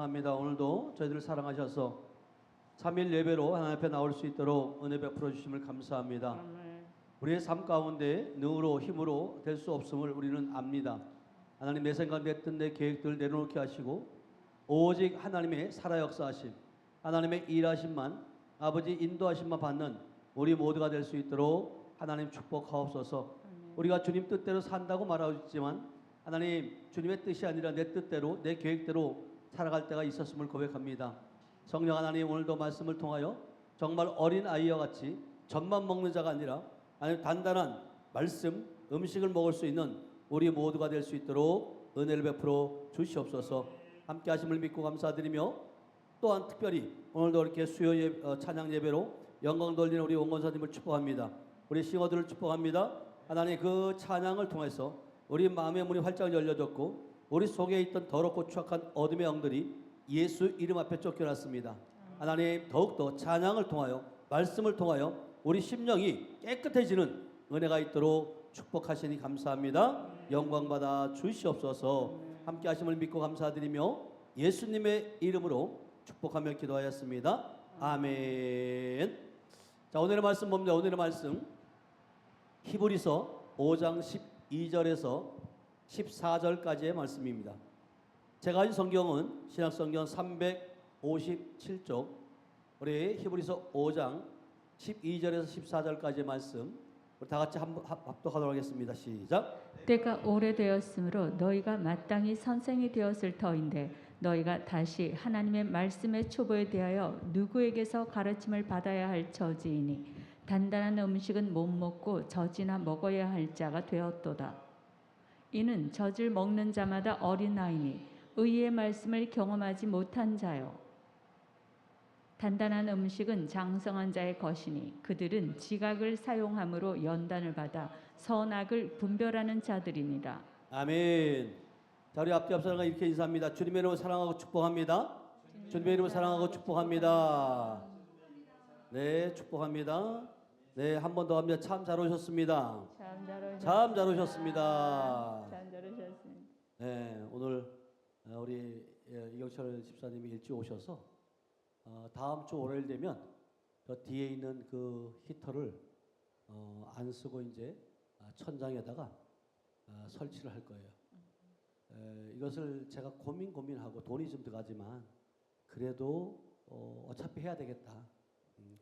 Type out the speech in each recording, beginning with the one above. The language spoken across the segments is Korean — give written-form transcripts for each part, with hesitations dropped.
사랑합니다. 오늘도 저희들을 사랑하셔서 3일 예배로 하나님 앞에 나올 수 있도록 은혜 베풀어 주심을 감사합니다. 아멘. 우리의 삶 가운데 능으로 힘으로 될 수 없음을 우리는 압니다. 하나님 내 생각 내 뜻 내 계획들 내려놓게 하시고 오직 하나님의 살아 역사하심 하나님의 일하심만 아버지 인도하심만 받는 우리 모두가 될 수 있도록 하나님 축복하옵소서. 우리가 주님 뜻대로 산다고 말하고 있지만 하나님 주님의 뜻이 아니라 내 뜻대로 내 계획대로 살아갈 때가 있었음을 고백합니다. 성령 하나님 오늘도 말씀을 통하여 정말 어린 아이와 같이 젖만 먹는 자가 아니라 하나님 단단한 말씀 음식을 먹을 수 있는 우리 모두가 될 수 있도록 은혜를 베풀어 주시옵소서. 함께 하심을 믿고 감사드리며 또한 특별히 오늘도 이렇게 수요 찬양 예배로 영광 돌리는 우리 원건사님을 축복합니다. 우리 싱어들을 축복합니다. 하나님 그 찬양을 통해서 우리 마음의 문이 활짝 열려졌고 우리 속에 있던 더럽고 추악한 어둠의 영들이 예수 이름 앞에 쫓겨났습니다. 하나님 더욱더 찬양을 통하여 말씀을 통하여 우리 심령이 깨끗해지는 은혜가 있도록 축복하시니 감사합니다. 영광 받아 주시옵소서. 함께 하심을 믿고 감사드리며 예수님의 이름으로 축복하며 기도하였습니다. 아멘. 자, 오늘의 말씀 봅니다. 오늘의 말씀 히브리서 5장 12절에서 14절까지의 말씀입니다. 제가 가진 성경은 신약성경 357쪽 우리 히브리서 5장 12절에서 14절까지의 말씀 우리 다 같이 한번 합독하도록 하겠습니다. 시작. 때가 오래되었으므로 너희가 마땅히 선생이 되었을 터인데 너희가 다시 하나님의 말씀의 초보에 대하여 누구에게서 가르침을 받아야 할 처지이니 단단한 음식은 못 먹고 젖이나 먹어야 할 자가 되었도다. 이는 젖을 먹는 자마다 어린아이니 의의 말씀을 경험하지 못한 자요. 단단한 음식은 장성한 자의 것이니 그들은 지각을 사용함으로 연단을 받아 선악을 분별하는 자들이니라. 아멘. 자, 우리 앞뒤 앞서가 이렇게 인사합니다. 주님의 이름으로 사랑하고 축복합니다. 주님의 이름으로 사랑하고 축복합니다. 네, 축복합니다. 네, 한 번 더 합니다. 참 잘 오셨습니다. 참 잘 오셨습니다. 참 잘 오셨습니다. 참 잘 오셨습니다. 네, 오늘 우리 이경철 집사님이 일찍 오셔서 다음 주 월요일 되면 저 뒤에 있는 그 히터를 안 쓰고 이제 천장에다가 설치를 할 거예요. 이것을 제가 고민하고 돈이 좀 들어가지만 그래도 어차피 해야 되겠다.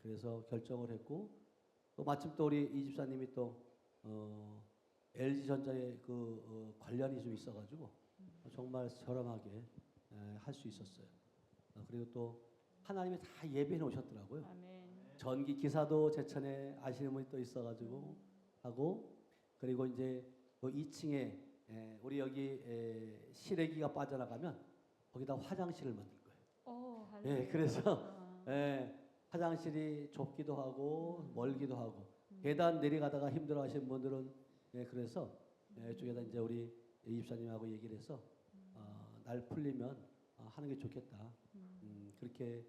그래서 결정을 했고 또 마침 또 우리 이 집사님이 또 LG전자에 그 관련이 좀 있어가지고 정말 저렴하게 할 수 있었어요. 그리고 또 하나님이 다 예배해 놓으셨더라고요. 아멘. 전기 기사도 제천에 아시는 분이 또 있어가지고 하고 그리고 이제 그 2층에 우리 여기 실외기가 빠져나가면 거기다 화장실을 만들 거예요. 예, 그래서 화장실이 좁기도 하고 멀기도 하고 계단 내려가다가 힘들어하시는 분들은 그래서 이쪽에다 이제 우리 이집사님하고 얘기를 해서 날 풀리면 하는 게 좋겠다. 그렇게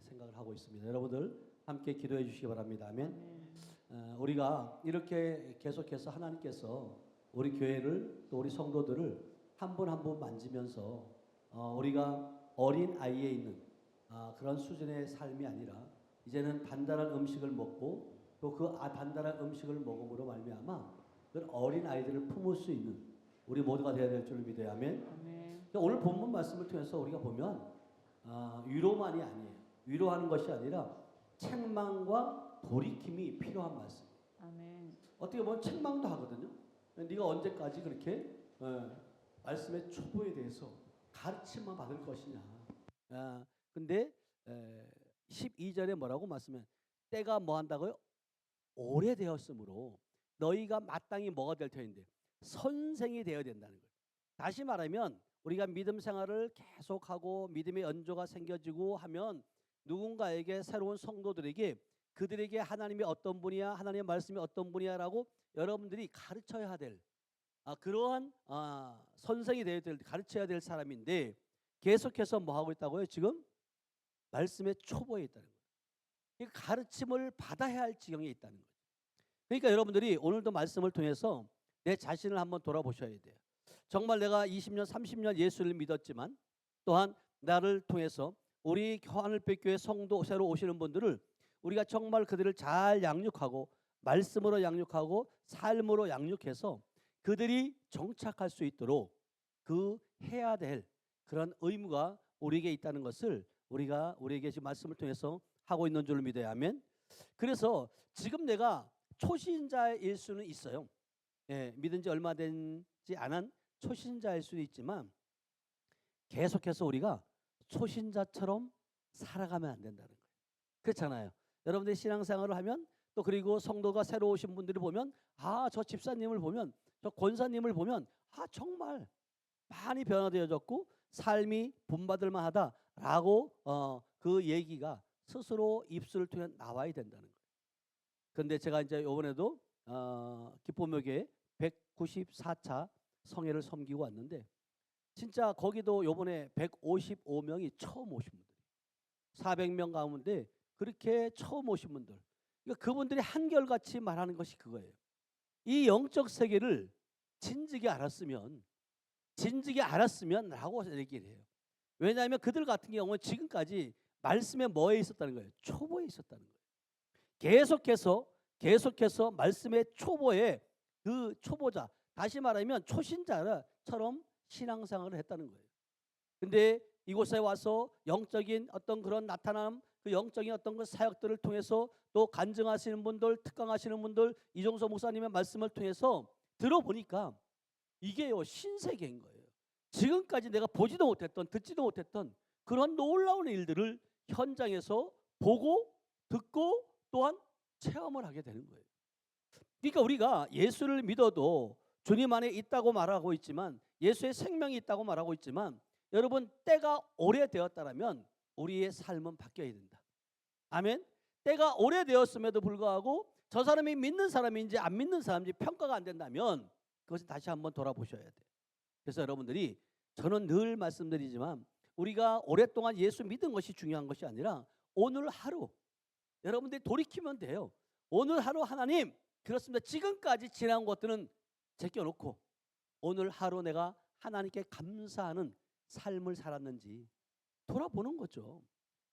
생각을 하고 있습니다. 여러분들 함께 기도해 주시기 바랍니다. 아멘. 우리가 이렇게 계속해서 하나님께서 우리 교회를 또 우리 성도들을 한 분 한 분 만지면서 우리가 어린 아이에 있는 그런 수준의 삶이 아니라 이제는 단단한 음식을 먹고 또 그 단단한 음식을 먹음으로 말미암아 그 어린 아이들을 품을 수 있는 우리 모두가 되어야 될 줄을 믿어야 하면 오늘 본문 말씀을 통해서 우리가 보면 위로만이 아니에요. 위로하는 것이 아니라 책망과 돌이킴이 필요한 말씀. 아멘. 어떻게 보면 책망도 하거든요. 네가 언제까지 그렇게 말씀의 초보에 대해서 가르침만 받을 것이냐. 근데 12절에 뭐라고 말씀해? 때가 뭐 한다고요? 오래되었으므로 너희가 마땅히 뭐가 될 터인데 선생이 되어야 된다는 거예요. 다시 말하면 우리가 믿음 생활을 계속하고 믿음의 연조가 생겨지고 하면 누군가에게 새로운 성도들에게 그들에게 하나님이 어떤 분이야 하나님의 말씀이 어떤 분이야라고 여러분들이 가르쳐야 될 그러한 선생이 되어야 될 가르쳐야 될 사람인데 계속해서 뭐 하고 있다고요? 지금 말씀의 초보에 있다는 거예요. 가르침을 받아야 할 지경에 있다는 거죠. 그러니까 여러분들이 오늘도 말씀을 통해서 내 자신을 한번 돌아보셔야 돼요. 정말 내가 20년, 30년 예수를 믿었지만 또한 나를 통해서 우리 하늘빛교회 성도 새로 오시는 분들을 우리가 정말 그들을 잘 양육하고 말씀으로 양육하고 삶으로 양육해서 그들이 정착할 수 있도록 그 해야 될 그런 의무가 우리에게 있다는 것을 우리에게 지금 말씀을 통해서 하고 있는 줄을 믿어야 하면, 그래서 지금 내가 초신자일 수는 있어요. 예, 믿은 지 얼마 되지 않은 초신자일 수도 있지만 계속해서 우리가 초신자처럼 살아가면 안 된다는 거예요. 그렇잖아요. 여러분들이 신앙생활을 하면 또 그리고 성도가 새로 오신 분들을 보면 저 집사님을 보면 저 권사님을 보면 정말 많이 변화되어졌고 삶이 본받을 만하다라고 그 얘기가 스스로 입술을 통해 나와야 된다는 거예요. 그런데 제가 이제 이번에도 기쁨묘교회 194차 성회를 섬기고 왔는데 진짜 거기도 요번에 155명이 처음 오신 분들이 400명 가운데 그렇게 처음 오신 분들, 그러니까 그분들이 한결같이 말하는 것이 그거예요. 이 영적 세계를 진즉에 알았으면 라고 얘기를 해요. 왜냐하면 그들 같은 경우는 지금까지 말씀에 뭐에 있었다는 거예요? 초보에 있었다는 거예요. 계속해서 말씀의 초보에 그 초보자, 다시 말하면 초신자처럼 신앙생활을 했다는 거예요. 근데 이곳에 와서 영적인 어떤 그런 나타남, 그 영적인 어떤 그 사역들을 통해서 또 간증하시는 분들, 특강하시는 분들, 이종서 목사님의 말씀을 통해서 들어보니까 이게요 신세계인 거예요. 지금까지 내가 보지도 못했던, 듣지도 못했던 그런 놀라운 일들을 현장에서 보고 듣고 또한 체험을 하게 되는 거예요. 그러니까 우리가 예수를 믿어도 주님 안에 있다고 말하고 있지만, 예수의 생명이 있다고 말하고 있지만, 여러분 때가 오래되었다면 우리의 삶은 바뀌어야 된다. 아멘. 때가 오래되었음에도 불구하고 저 사람이 믿는 사람인지 안 믿는 사람인지 평가가 안 된다면 그것을 다시 한번 돌아보셔야 돼요. 그래서 여러분들이, 저는 늘 말씀드리지만 우리가 오랫동안 예수 믿은 것이 중요한 것이 아니라 오늘 하루 여러분들이 돌이키면 돼요. 오늘 하루 하나님, 그렇습니다. 지금까지 지나온 것들은 제껴놓고 오늘 하루 내가 하나님께 감사하는 삶을 살았는지 돌아보는 거죠.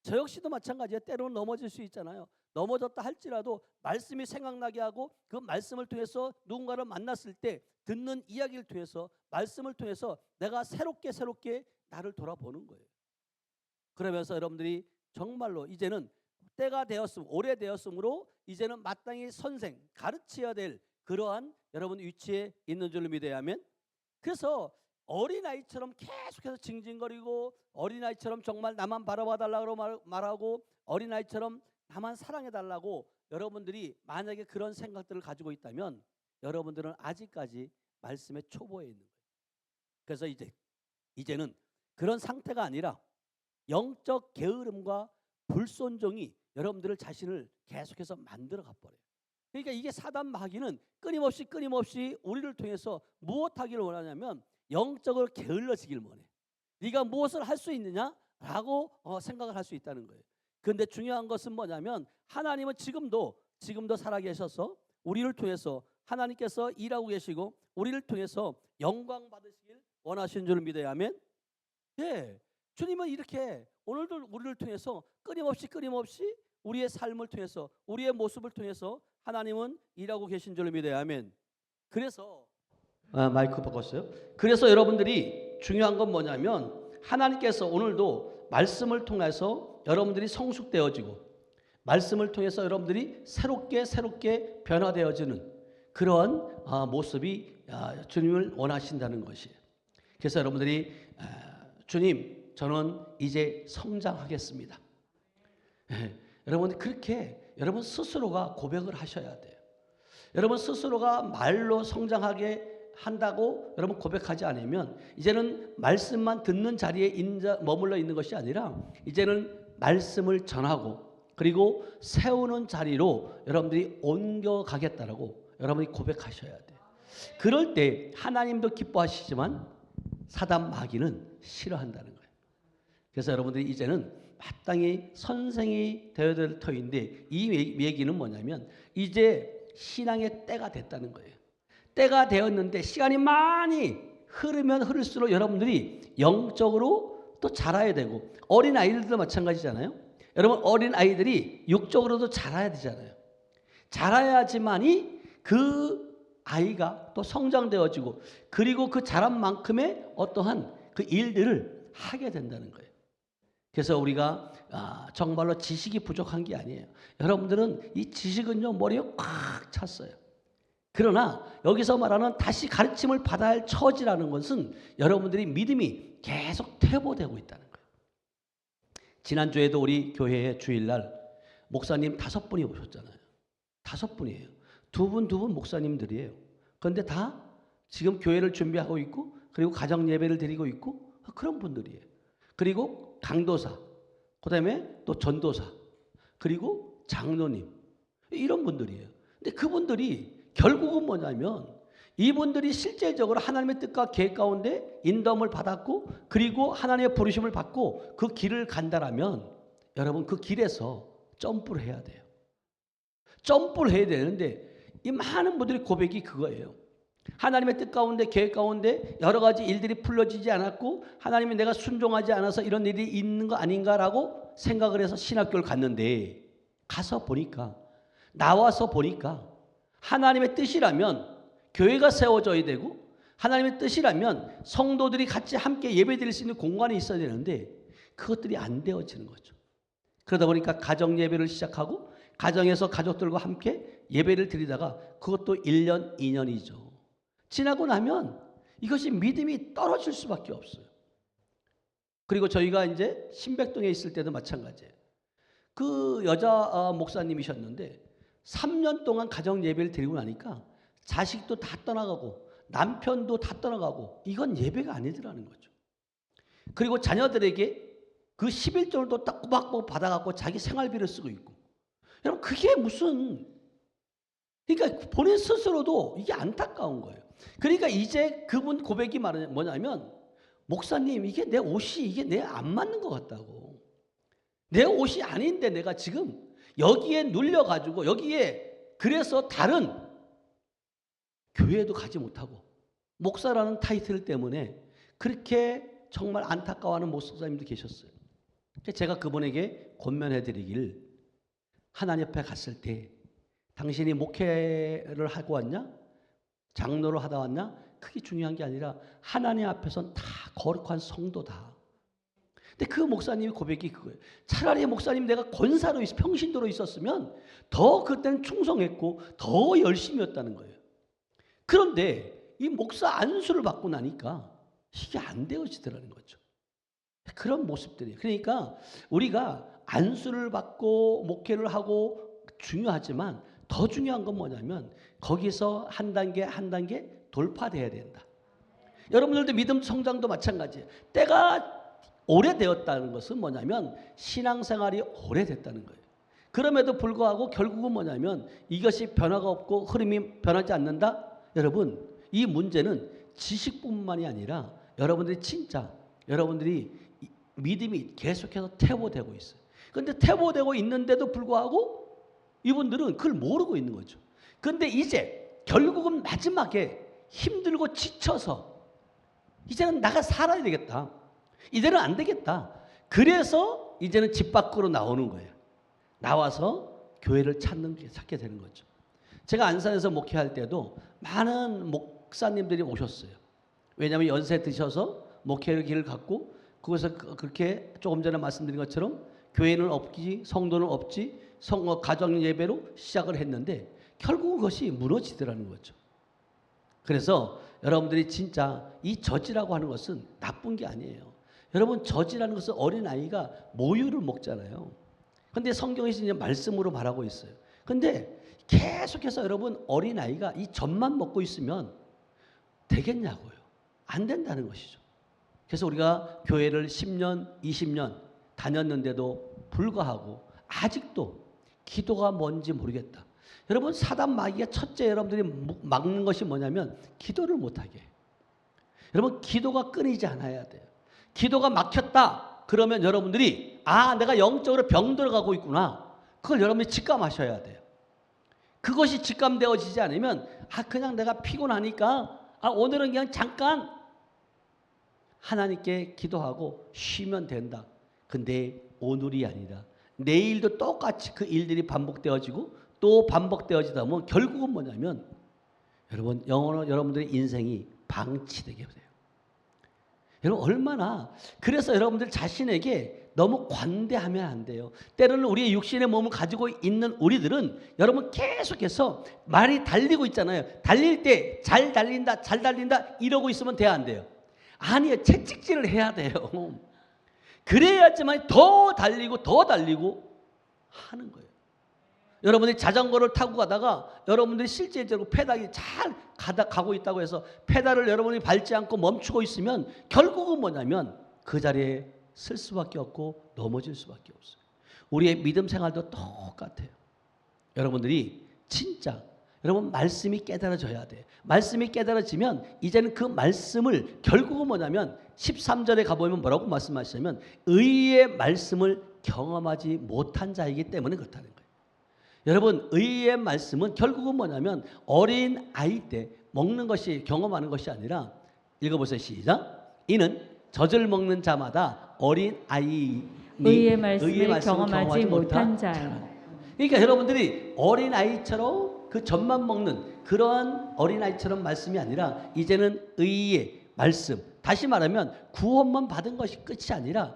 저 역시도 마찬가지예요. 때로는 넘어질 수 있잖아요. 넘어졌다 할지라도 말씀이 생각나게 하고 그 말씀을 통해서 누군가를 만났을 때 듣는 이야기를 통해서 말씀을 통해서 내가 새롭게 나를 돌아보는 거예요. 그러면서 여러분들이 정말로 이제는 때가 오래되었으므로 이제는 마땅히 선생, 가르쳐야 될 그러한 여러분 위치에 있는 줄로 믿어야 하면, 그래서 어린아이처럼 계속해서 징징거리고 어린아이처럼 정말 나만 바라봐 달라고 말하고 어린아이처럼 나만 사랑해 달라고 여러분들이 만약에 그런 생각들을 가지고 있다면 여러분들은 아직까지 말씀의 초보에 있는 거예요. 그래서 이제는 그런 상태가 아니라 영적 게으름과 불순종이 여러분들을 자신을 계속해서 만들어 가버려요. 그러니까 이게 사단 마귀는 끊임없이 우리를 통해서 무엇하기를 원하냐면 영적으로 게을러지기를 원해. 네가 무엇을 할 수 있느냐라고 생각을 할 수 있다는 거예요. 그런데 중요한 것은 뭐냐면 하나님은 지금도 살아계셔서 우리를 통해서 하나님께서 일하고 계시고 우리를 통해서 영광 받으시길 원하시는 줄 믿어야 하면, 네, 주님은 이렇게 오늘도 우리를 통해서 끊임없이 우리의 삶을 통해서 우리의 모습을 통해서 하나님은 일하고 계신 줄 믿어야 하면, 그래서 마이크 바꿨어요. 그래서 여러분들이 중요한 건 뭐냐면 하나님께서 오늘도 말씀을 통해서 여러분들이 성숙되어지고 말씀을 통해서 여러분들이 새롭게 변화되어지는 그런 모습이 주님을 원하신다는 것이에요. 그래서 여러분들이 주님, 저는 이제 성장하겠습니다. 여러분 그렇게 여러분 스스로가 고백을 하셔야 돼요. 여러분 스스로가 말로 성장하게 한다고 여러분 고백하지 않으면 이제는 말씀만 듣는 자리에 머물러 있는 것이 아니라 이제는 말씀을 전하고 그리고 세우는 자리로 여러분들이 옮겨가겠다라고 여러분이 고백하셔야 돼요. 그럴 때 하나님도 기뻐하시지만 사단 마귀는 싫어한다는 거예요. 그래서 여러분들이 이제는 마땅히 선생이 되어야 될 터인데 이 얘기는 뭐냐면 이제 신앙의 때가 됐다는 거예요. 때가 되었는데 시간이 많이 흐르면 흐를수록 여러분들이 영적으로 또 자라야 되고, 어린 아이들도 마찬가지잖아요. 여러분, 어린 아이들이 육적으로도 자라야 되잖아요. 자라야지만이 그 아이가 또 성장되어지고, 그리고 그 자란 만큼의 어떠한 그 일들을 하게 된다는 거예요. 그래서 우리가 정말로 지식이 부족한 게 아니에요. 여러분들은 이 지식은요, 머리에 꽉 찼어요. 그러나 여기서 말하는 다시 가르침을 받아야 할 처지라는 것은 여러분들이 믿음이 계속 퇴보되고 있다는 거예요. 지난주에도 우리 교회에 주일날 목사님 5분이 오셨잖아요. 5분이에요. 두 분 목사님들이에요. 그런데 다 지금 교회를 준비하고 있고, 그리고 가정 예배를 드리고 있고, 그런 분들이에요. 그리고 강도사, 그 다음에 또 전도사, 그리고 장로님, 이런 분들이에요. 근데 그분들이 결국은 뭐냐면, 이분들이 실제적으로 하나님의 뜻과 계획 가운데 인도함을 받았고, 그리고 하나님의 부르심을 받고 그 길을 간다라면, 여러분 그 길에서 점프를 해야 돼요. 점프를 해야 되는데, 이 많은 분들의 고백이 그거예요. 하나님의 뜻 가운데, 계획 가운데 여러 가지 일들이 풀려지지 않았고, 하나님이 내가 순종하지 않아서 이런 일이 있는 거 아닌가라고 생각을 해서 신학교를 갔는데, 가서 보니까, 나와서 보니까 하나님의 뜻이라면 교회가 세워져야 되고, 하나님의 뜻이라면 성도들이 같이 함께 예배드릴 수 있는 공간이 있어야 되는데, 그것들이 안 되어지는 거죠. 그러다 보니까 가정 예배를 시작하고, 가정에서 가족들과 함께 예배를 드리다가 그것도 1년, 2년이죠. 지나고 나면 이것이 믿음이 떨어질 수밖에 없어요. 그리고 저희가 이제 신백동에 있을 때도 마찬가지예요. 그 여자 목사님이셨는데 3년 동안 가정 예배를 드리고 나니까 자식도 다 떠나가고 남편도 다 떠나가고, 이건 예배가 아니더라는 거죠. 그리고 자녀들에게 그 11조를 딱 꼬박꼬박 받아갖고 자기 생활비를 쓰고 있고, 여러분 그게 무슨, 그러니까 본인 스스로도 이게 안타까운 거예요. 그러니까 이제 그분 고백이 뭐냐면, 목사님 이게 내 옷이 이게 내 안 맞는 것 같다고. 내 옷이 아닌데 내가 지금 여기에 눌려가지고, 여기에 그래서 다른 교회에도 가지 못하고, 목사라는 타이틀 때문에 그렇게 정말 안타까워하는 목사님도 계셨어요. 제가 그분에게 권면해드리길, 하나님 앞에 갔을 때 당신이 목회를 하고 왔냐, 장로를 하다 왔냐, 그게 중요한 게 아니라 하나님 앞에서는 다 거룩한 성도다. 근데 그 목사님의 고백이 그거예요. 차라리 목사님 내가 권사로 평신도로 있었으면 더 그때는 충성했고 더 열심히였다는 거예요. 그런데 이 목사 안수를 받고 나니까 이게 안 되어지더라는 거죠. 그런 모습들이. 그러니까 우리가 안수를 받고 목회를 하고 중요하지만, 더 중요한 건 뭐냐면 거기서 한 단계 한 단계 돌파돼야 된다. 여러분들도 믿음 성장도 마찬가지예요. 때가 오래되었다는 것은 뭐냐면 신앙생활이 오래됐다는 거예요. 그럼에도 불구하고 결국은 뭐냐면 이것이 변화가 없고 흐름이 변하지 않는다. 여러분, 이 문제는 지식뿐만이 아니라 여러분들이 진짜 여러분들이 믿음이 계속해서 퇴보되고 있어요. 그런데 퇴보되고 있는데도 불구하고 이분들은 그걸 모르고 있는 거죠. 그런데 이제 결국은 마지막에 힘들고 지쳐서 이제는 나가 살아야 되겠다, 이제는 안 되겠다, 그래서 이제는 집 밖으로 나오는 거예요. 나와서 교회를 찾게 되는 거죠. 제가 안산에서 목회할 때도 많은 목사님들이 오셨어요. 왜냐하면 연세 드셔서 목회의 길을 갖고, 그것을 그렇게 조금 전에 말씀드린 것처럼 교회는 없지, 성도는 없지, 가정 예배로 시작을 했는데 결국 그것이 무너지더라는 거죠. 그래서 여러분들이 진짜 이 젖이라고 하는 것은 나쁜 게 아니에요. 여러분, 젖이라는 것은 어린아이가 모유를 먹잖아요. 그런데 성경에서 이제 말씀으로 말하고 있어요. 그런데 계속해서 여러분, 어린아이가 이 젖만 먹고 있으면 되겠냐고요. 안 된다는 것이죠. 그래서 우리가 교회를 10년, 20년 다녔는데도 불구하고 아직도 기도가 뭔지 모르겠다. 여러분, 사단 마귀가 첫째 여러분들이 막는 것이 뭐냐면 기도를 못하게 해요. 여러분, 기도가 끊이지 않아야 돼요. 기도가 막혔다 그러면 여러분들이 내가 영적으로 병 들어가고 있구나, 그걸 여러분이 직감하셔야 돼요. 그것이 직감되어지지 않으면 그냥 내가 피곤하니까 오늘은 그냥 잠깐 하나님께 기도하고 쉬면 된다. 근데 오늘이 아니라 내일도 똑같이 그 일들이 반복되어지고 또 반복되어지다 보면 결국은 뭐냐면 여러분 영원한 여러분들의 인생이 방치되게 돼요. 여러분 얼마나 그래서 여러분들 자신에게 너무 관대하면 안 돼요. 때로는 우리의 육신의 몸을 가지고 있는 우리들은 여러분 계속해서 말이 달리고 있잖아요. 달릴 때 잘 달린다 잘 달린다 이러고 있으면 돼야 안 돼요. 아니요. 채찍질을 해야 돼요. 그래야지만 더 달리고 하는 거예요. 여러분이 자전거를 타고 가다가 여러분들이 실제적으로 페달이 잘 가고 있다고 해서 페달을 여러분이 밟지 않고 멈추고 있으면 결국은 뭐냐면 그 자리에 쓸 수밖에 없고 넘어질 수밖에 없어요. 우리의 믿음 생활도 똑같아요. 여러분들이 진짜 여러분 말씀이 깨달아져야 돼. 말씀이 깨달아지면 이제는 그 말씀을 결국은 뭐냐면 13절에 가보면 뭐라고 말씀하시냐면 의의 말씀을 경험하지 못한 자이기 때문에 그렇다는 거예요. 여러분 의의 말씀은 결국은 뭐냐면 어린 아이 때 먹는 것이 경험하는 것이 아니라 읽어보세요. 시작. 이는 젖을 먹는 자마다 어린 아이 의의 말씀을 경험하지 못한 자요. 그러니까 여러분들이 어린 아이처럼 그 젖만 먹는 그러한 어린 아이처럼 말씀이 아니라 이제는 의의 말씀. 다시 말하면 구원만 받은 것이 끝이 아니라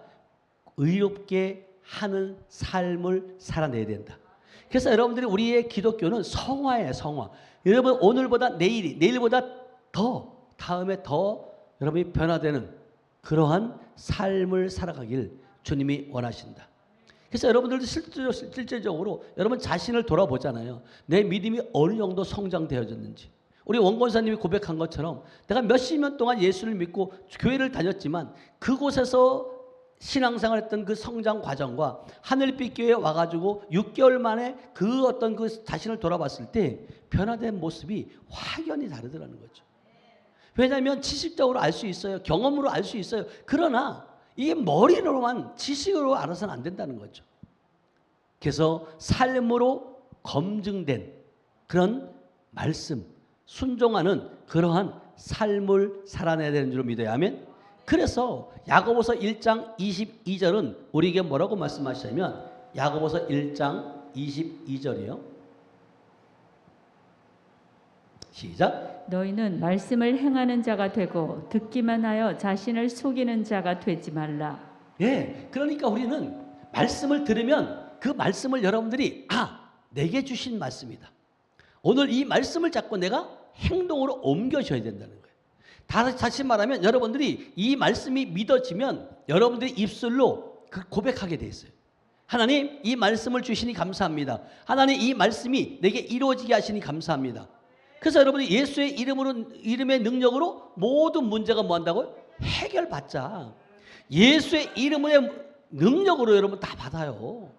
의롭게 하는 삶을 살아내야 된다. 그래서 여러분들이 우리의 기독교는 성화예요, 성화. 여러분 오늘보다 내일보다 더 다음에 더 여러분이 변화되는 그러한 삶을 살아가길 주님이 원하신다. 그래서 여러분들도 실질적으로 여러분 자신을 돌아보잖아요. 내 믿음이 어느 정도 성장되어졌는지. 우리 원권사님이 고백한 것처럼 내가 몇십 년 동안 예수를 믿고 교회를 다녔지만 그곳에서 신앙생활 했던 그 성장 과정과 하늘빛 교회에 와가지고 6개월 만에 그 어떤 그 자신을 돌아봤을 때 변화된 모습이 확연히 다르더라는 거죠. 왜냐하면 지식적으로 알 수 있어요. 경험으로 알 수 있어요. 그러나 이게 머리로만 지식으로 알아서는 안 된다는 거죠. 그래서 삶으로 검증된 그런 말씀, 순종하는 그러한 삶을 살아내야 되는 줄 믿어야 하면 그래서 야고보서 1장 22절은 우리에게 뭐라고 말씀하시냐면 야고보서 1장 22절이에요. 시작. 너희는 말씀을 행하는 자가 되고 듣기만 하여 자신을 속이는 자가 되지 말라. 예, 그러니까 우리는 말씀을 들으면 그 말씀을 여러분들이 내게 주신 말씀이다. 오늘 이 말씀을 잡고 내가 행동으로 옮겨줘야 된다는 거예요. 다시 말하면 여러분들이 이 말씀이 믿어지면 여러분들이 입술로 그 고백하게 돼 있어요. 하나님 이 말씀을 주시니 감사합니다. 하나님 이 말씀이 내게 이루어지게 하시니 감사합니다. 그래서 여러분이 예수의 이름의 능력으로 모든 문제가 뭐 한다고요? 해결받자. 예수의 이름의 능력으로 여러분 다 받아요.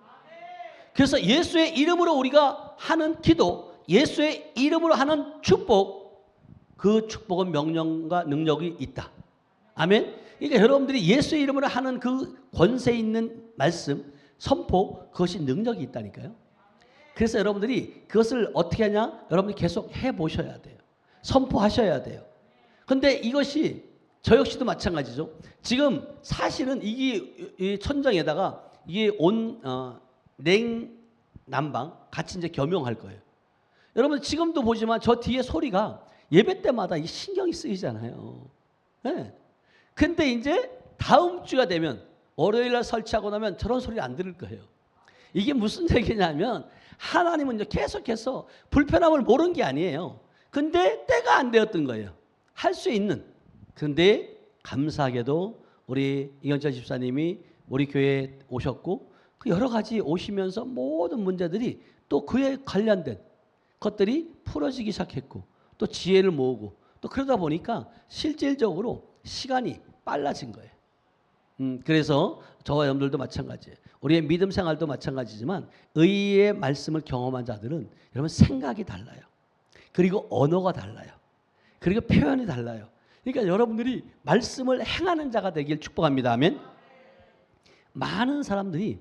그래서 예수의 이름으로 우리가 하는 기도, 예수의 이름으로 하는 축복, 그 축복은 명령과 능력이 있다. 아멘. 그러니까 여러분들이 예수의 이름으로 하는 그 권세 있는 말씀, 선포, 그것이 능력이 있다니까요. 그래서 여러분들이 그것을 어떻게 하냐? 여러분들이 계속 해보셔야 돼요. 선포하셔야 돼요. 근데 이것이 저 역시도 마찬가지죠. 지금 사실은 이 천장에다가 이게 냉난방 같이 이제 겸용할 거예요. 여러분 지금도 보지만 저 뒤에 소리가 예배 때마다 이 신경이 쓰이잖아요. 네. 근데 이제 다음 주가 되면 월요일 날 설치하고 나면 저런 소리 안 들을 거예요. 이게 무슨 얘기냐면 하나님은 이제 계속해서 불편함을 모른 게 아니에요. 근데 때가 안 되었던 거예요. 할 수 있는. 그런데 감사하게도 우리 이경철 집사님이 우리 교회에 오셨고 그 여러 가지 오시면서 모든 문제들이 또 그에 관련된 것들이 풀어지기 시작했고 또 지혜를 모으고 또 그러다 보니까 실질적으로 시간이 빨라진 거예요. 그래서 저와 여러분들도 마찬가지예요. 우리의 믿음 생활도 마찬가지지만 의의 말씀을 경험한 자들은 여러분 생각이 달라요. 그리고 언어가 달라요. 그리고 표현이 달라요. 그러니까 여러분들이 말씀을 행하는 자가 되길 축복합니다. 아멘. 많은 사람들이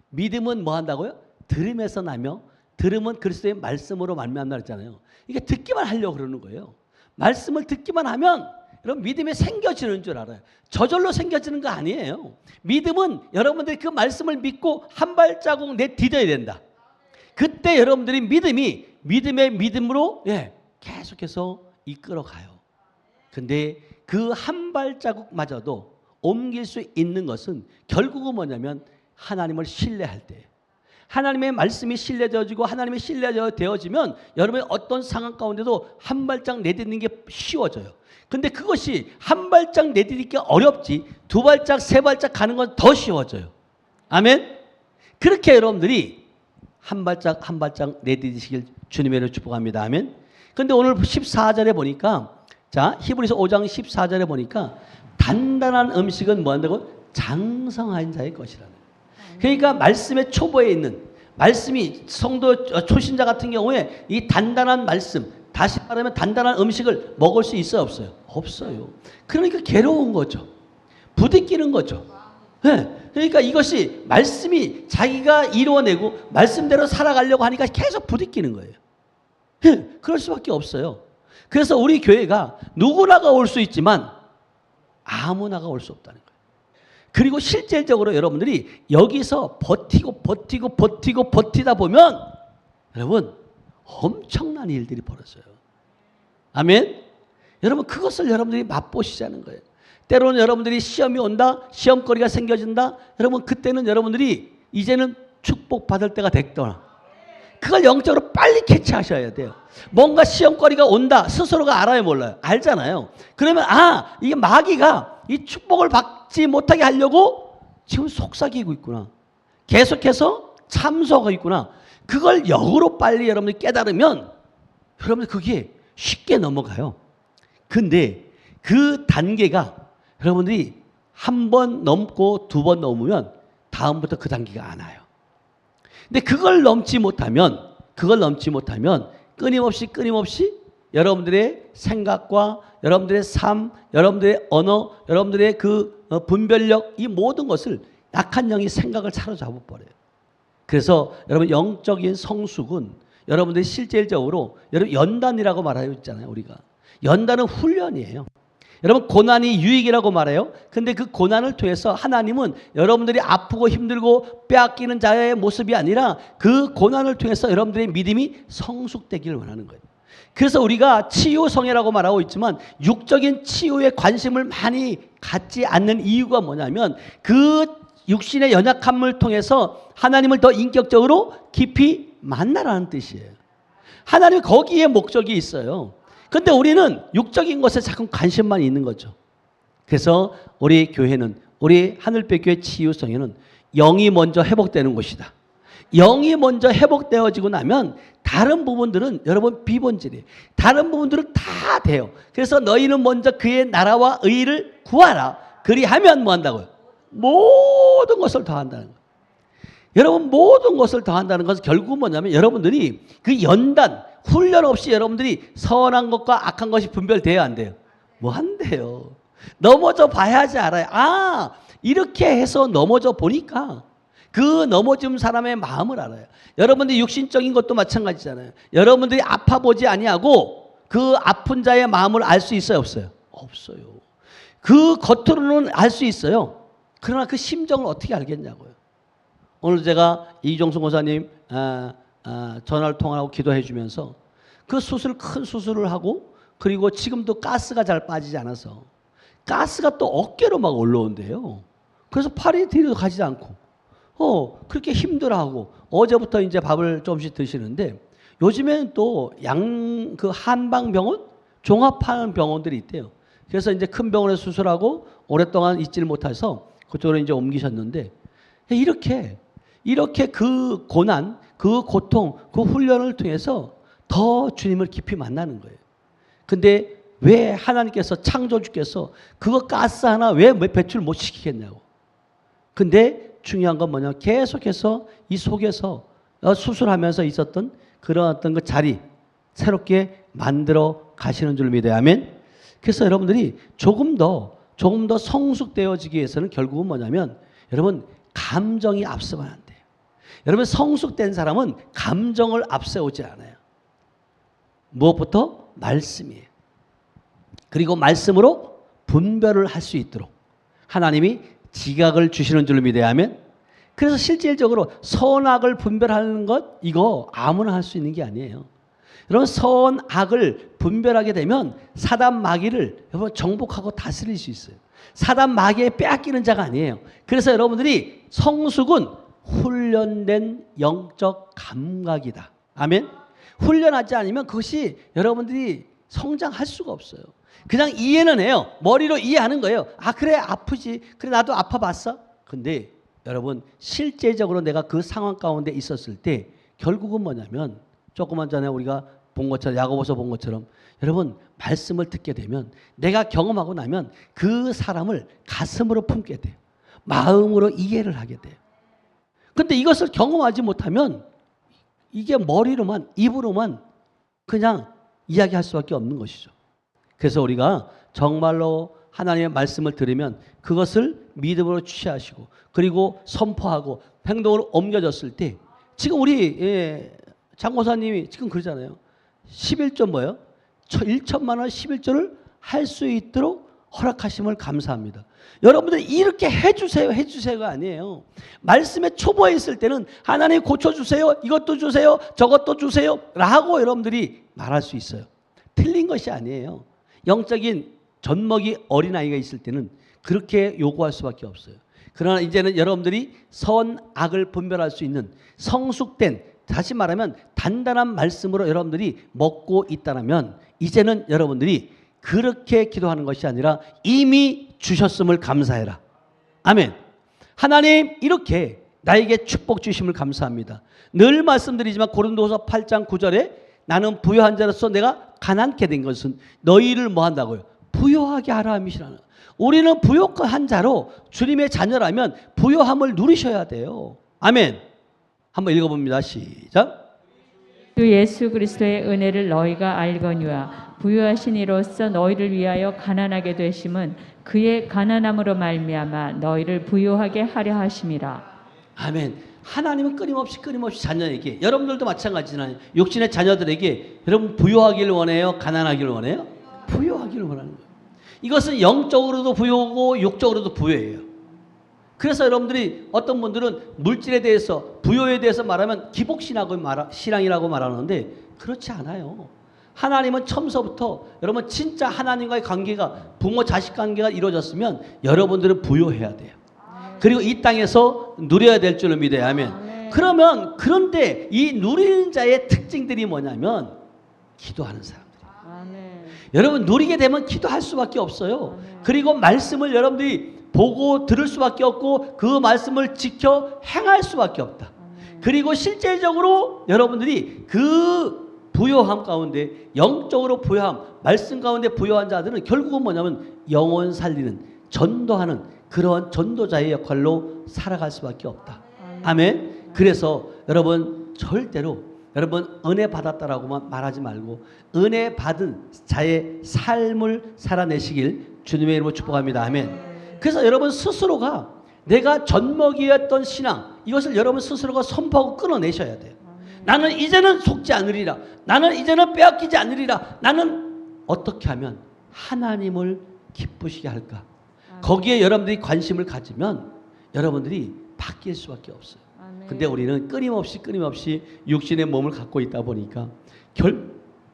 믿음은 뭐 한다고요? 들음에서 나며 들음은 그리스도의 말씀으로 말미암다 했잖아요. 이게 듣기만 하려고 그러는 거예요. 말씀을 듣기만 하면 여러분 믿음이 생겨지는 줄 알아요. 저절로 생겨지는 거 아니에요. 믿음은 여러분들이 그 말씀을 믿고 한 발자국 내디뎌야 된다. 그때 여러분들이 믿음의 믿음으로 계속해서 이끌어가요. 근데 그 한 발자국마저도 옮길 수 있는 것은 결국은 뭐냐면 하나님을 신뢰할 때, 하나님의 말씀이 신뢰되어지고 하나님이 신뢰되어지면 여러분의 어떤 상황 가운데도 한 발짝 내딛는 게 쉬워져요. 근데 그것이 한 발짝 내딛기 어렵지 두 발짝 세 발짝 가는 건 더 쉬워져요. 아멘. 그렇게 여러분들이 한 발짝 한 발짝 내딛으시길 주님의 이름으로 축복합니다. 아멘. 근데 오늘 14절에 보니까 자 히브리서 5장 14절에 보니까 단단한 음식은 뭐 한다고? 장성한 자의 것이라는. 그러니까 말씀의 초보에 있는 말씀이 성도 초신자 같은 경우에 이 단단한 말씀, 다시 말하면 단단한 음식을 먹을 수 있어요, 없어요? 없어요. 그러니까 괴로운 거죠. 부딪히는 거죠. 네. 그러니까 이것이 말씀이 자기가 이루어내고 말씀대로 살아가려고 하니까 계속 부딪히는 거예요. 네. 그럴 수밖에 없어요. 그래서 우리 교회가 누구나가 올 수 있지만 아무나가 올 수 없다는 거예요. 그리고 실질적으로 여러분들이 여기서 버티다 보면 여러분 엄청난 일들이 벌어져요. 아멘. 여러분 그것을 여러분들이 맛보시자는 거예요. 때로는 여러분들이 시험이 온다, 시험거리가 생겨진다. 여러분 그때는 여러분들이 이제는 축복받을 때가 됐더라. 그걸 영적으로 빨리 캐치하셔야 돼요. 뭔가 시험거리가 온다 스스로가 알아요, 몰라요? 알잖아요. 그러면 이게 마귀가 이 축복을 받지 못하게 하려고 지금 속삭이고 있구나. 계속해서 참소하고 있구나. 그걸 역으로 빨리 여러분들이 깨달으면 여러분들 그게 쉽게 넘어가요. 근데 그 단계가 여러분들이 한 번 넘고 두 번 넘으면 다음부터 그 단계가 안 와요. 근데 그걸 넘지 못하면 끊임없이 여러분들의 생각과 여러분들의 삶, 여러분들의 언어, 여러분들의 그 분별력 이 모든 것을 약한 영이 생각을 사로잡아 버려요. 그래서 여러분 영적인 성숙은 여러분들이 실질적으로 여러분 연단이라고 말하고 있잖아요. 우리가 연단은 훈련이에요. 여러분 고난이 유익이라고 말해요. 근데 그 고난을 통해서 하나님은 여러분들이 아프고 힘들고 빼앗기는 자의 모습이 아니라 그 고난을 통해서 여러분들의 믿음이 성숙되기를 원하는 거예요. 그래서 우리가 치유성애라고 말하고 있지만 육적인 치유에 관심을 많이 갖지 않는 이유가 뭐냐면 그 육신의 연약함을 통해서 하나님을 더 인격적으로 깊이 만나라는 뜻이에요. 하나님 거기에 목적이 있어요. 근데 우리는 육적인 것에 자꾸 관심만 있는 거죠. 그래서 우리 교회는 우리 하늘빛교회 치유성에는 영이 먼저 회복되는 곳이다. 영이 먼저 회복되어지고 나면 다른 부분들은 여러분 비본질이에요. 다른 부분들은 다 돼요. 그래서 너희는 먼저 그의 나라와 의를 구하라. 그리하면 뭐 한다고요? 모든 것을 더한다는 거예요. 여러분 모든 것을 더한다는 것은 결국은 뭐냐면 여러분들이 그 연단 훈련 없이 여러분들이 선한 것과 악한 것이 분별돼야 안 돼요? 뭐 한대요. 넘어져 봐야지 알아요. 이렇게 해서 넘어져 보니까 그 넘어진 사람의 마음을 알아요. 여러분들이 육신적인 것도 마찬가지잖아요. 여러분들이 아파 보지 아니하고 그 아픈 자의 마음을 알 수 있어요, 없어요? 없어요. 그 겉으로는 알 수 있어요. 그러나 그 심정을 어떻게 알겠냐고요. 오늘 제가 이종수 목사님 전화를 통화하고 기도해 주면서 그 큰 수술을 하고 그리고 지금도 가스가 잘 빠지지 않아서 가스가 또 어깨로 막 올라온대요. 그래서 팔이 뒤로 가지 않고 그렇게 힘들어하고 어제부터 이제 밥을 조금씩 드시는데 요즘에는 또 그 한방병원 종합하는 병원들이 있대요. 그래서 이제 큰 병원에 수술하고 오랫동안 있지를 못해서 그쪽으로 이제 옮기셨는데 이렇게 그 고난, 그 고통, 그 훈련을 통해서 더 주님을 깊이 만나는 거예요. 근데 왜 하나님께서 창조주께서 그거 가스 하나 왜 배출 못 시키겠냐고. 근데 중요한 건 뭐냐? 계속해서 이 속에서 수술하면서 있었던 그런 어떤 그 자리 새롭게 만들어 가시는 줄 믿어요. 아멘. 그래서 여러분들이 조금 더 성숙되어지기 위해서는 결국은 뭐냐면 여러분 감정이 앞서면 안 돼요. 여러분 성숙된 사람은 감정을 앞세우지 않아요. 무엇부터? 말씀이에요. 그리고 말씀으로 분별을 할 수 있도록 하나님이 지각을 주시는 줄로 믿어야 하면, 그래서 실질적으로 선악을 분별하는 것, 이거 아무나 할 수 있는 게 아니에요. 여러분, 선악을 분별하게 되면 사단 마귀를 여러분 정복하고 다스릴 수 있어요. 사단 마귀에 빼앗기는 자가 아니에요. 그래서 여러분들이 성숙은 훈련된 영적 감각이다. 아멘. 훈련하지 않으면 그것이 여러분들이 성장할 수가 없어요. 그냥 이해는 해요. 머리로 이해하는 거예요. 아, 그래, 아프지. 그래, 나도 아파봤어. 근데 여러분, 실제적으로 내가 그 상황 가운데 있었을 때 결국은 뭐냐면, 조금만 전에 우리가 본 것처럼, 야고보서 본 것처럼, 여러분, 말씀을 듣게 되면 내가 경험하고 나면 그 사람을 가슴으로 품게 돼요. 마음으로 이해를 하게 돼요. 근데 이것을 경험하지 못하면 이게 머리로만, 입으로만 그냥 이야기할 수밖에 없는 것이죠. 그래서 우리가 정말로 하나님의 말씀을 들으면 그것을 믿음으로 취하시고, 그리고 선포하고 행동으로 옮겨졌을 때, 지금 우리 장고사님이 지금 그러잖아요. 11조 뭐예요? 1천만 원 11조를 할 수 있도록 허락하심을 감사합니다. 여러분들 이렇게 해주세요가 아니에요. 말씀에 초보에 있을 때는 하나님 고쳐주세요, 이것도 주세요, 저것도 주세요 라고 여러분들이 말할 수 있어요. 틀린 것이 아니에요. 영적인 젖먹이 어린아이가 있을 때는 그렇게 요구할 수밖에 없어요. 그러나 이제는 여러분들이 선악을 분별할 수 있는 성숙된, 다시 말하면 단단한 말씀으로 여러분들이 먹고 있다면, 이제는 여러분들이 그렇게 기도하는 것이 아니라 이미 주셨음을 감사해라. 아멘. 하나님, 이렇게 나에게 축복 주심을 감사합니다. 늘 말씀드리지만 고린도서 8장 9절에 나는 부요한 자로서 내가 가난케 된 것은 너희를 뭐 한다고요? 부요하게 하라 함이시라는. 우리는 부요한 자로 주님의 자녀라면 부요함을 누리셔야 돼요. 아멘. 한번 읽어봅니다. 시작. 주 예수 그리스도의 은혜를 너희가 알거니와 부유하신 이로써 너희를 위하여 가난하게 되심은 그의 가난함으로 말미암아 너희를 부유하게 하려 하심이라. 아멘. 하나님은 끊임없이 자녀에게, 여러분들도 마찬가지잖아요. 육신의 자녀들에게 여러분 부유하기를 원해요? 가난하기를 원해요? 부유하기를 원하는 거예요. 이것은 영적으로도 부유고 육적으로도 부유해요. 그래서 여러분들이 어떤 분들은 물질에 대해서, 부요에 대해서 말하면 기복신앙이라고 말하는데 그렇지 않아요. 하나님은 처음서부터 여러분 진짜 하나님과의 관계가, 부모 자식 관계가 이루어졌으면 여러분들은 부요해야 돼요. 그리고 이 땅에서 누려야 될 줄을 믿어야 하면, 그러면, 그런데 이 누리는 자의 특징들이 뭐냐면 기도하는 사람들이에요. 여러분, 누리게 되면 기도할 수밖에 없어요. 그리고 말씀을 여러분들이 보고 들을 수밖에 없고 그 말씀을 지켜 행할 수밖에 없다. 그리고 실제적으로 여러분들이 그 부요함 가운데, 영적으로 부요함, 말씀 가운데 부요한 자들은 결국은 뭐냐면 영혼 살리는, 전도하는 그런 전도자의 역할로 살아갈 수밖에 없다. 아멘. 그래서 여러분 절대로 여러분 은혜 받았다라고만 말하지 말고 은혜 받은 자의 삶을 살아내시길 주님의 이름으로 축복합니다. 아멘. 그래서 여러분 스스로가 내가 젖먹이였던 신앙, 이것을 여러분 스스로가 선포하고 끊어내셔야 돼요. 나는 이제는 속지 않으리라. 나는 이제는 빼앗기지 않으리라. 나는 어떻게 하면 하나님을 기쁘시게 할까? 거기에 여러분들이 관심을 가지면 여러분들이 바뀔 수밖에 없어요. 근데 우리는 끊임없이 육신의 몸을 갖고 있다 보니까